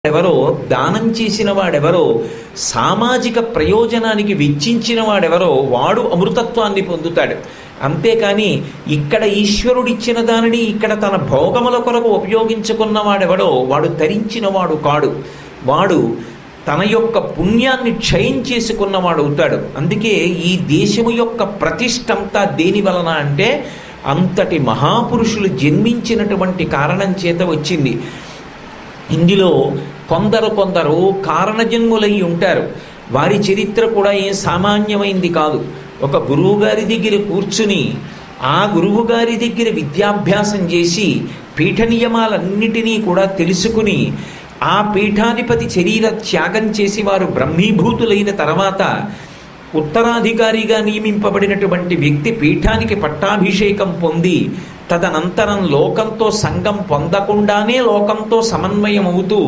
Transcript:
ఎవరో, దానం చేసిన వాడెవరో, సామాజిక ప్రయోజనానికి వెచ్చించిన వాడెవరో వాడు అమృతత్వాన్ని పొందుతాడు. అంతేకాని ఇక్కడ ఈశ్వరుడిచ్చిన దానిని ఇక్కడ తన భోగముల కొరకు ఉపయోగించుకున్న వాడెవడో వాడు తరించిన వాడు కాడు. వాడు తన యొక్క పుణ్యాన్ని క్షయం చేసుకున్నవాడు అవుతాడు. అందుకే ఈ దేశము యొక్క ప్రతిష్టంతా దేని వలన అంటే అంతటి మహాపురుషులు జన్మించినటువంటి కారణం చేత వచ్చింది. ఇందులో కొందరు కారణజన్ములై ఉంటారు. వారి చరిత్ర కూడా ఏం సామాన్యమైంది కాదు. ఒక గురువుగారి దగ్గర కూర్చుని ఆ గురువుగారి దగ్గర విద్యాభ్యాసం చేసి పీఠ నియమాలన్నిటినీ కూడా తెలుసుకుని ఆ పీఠాధిపతి శరీర త్యాగం చేసి వారు బ్రహ్మీభూతులైన తర్వాత ఉత్తరాధికారిగా నియమింపబడినటువంటి వ్యక్తి పీఠానికి పట్టాభిషేకం పొంది తదనంతరం లోకంతో సంగం పొందకుండానే లోకంతో సమన్వయం అవుతూ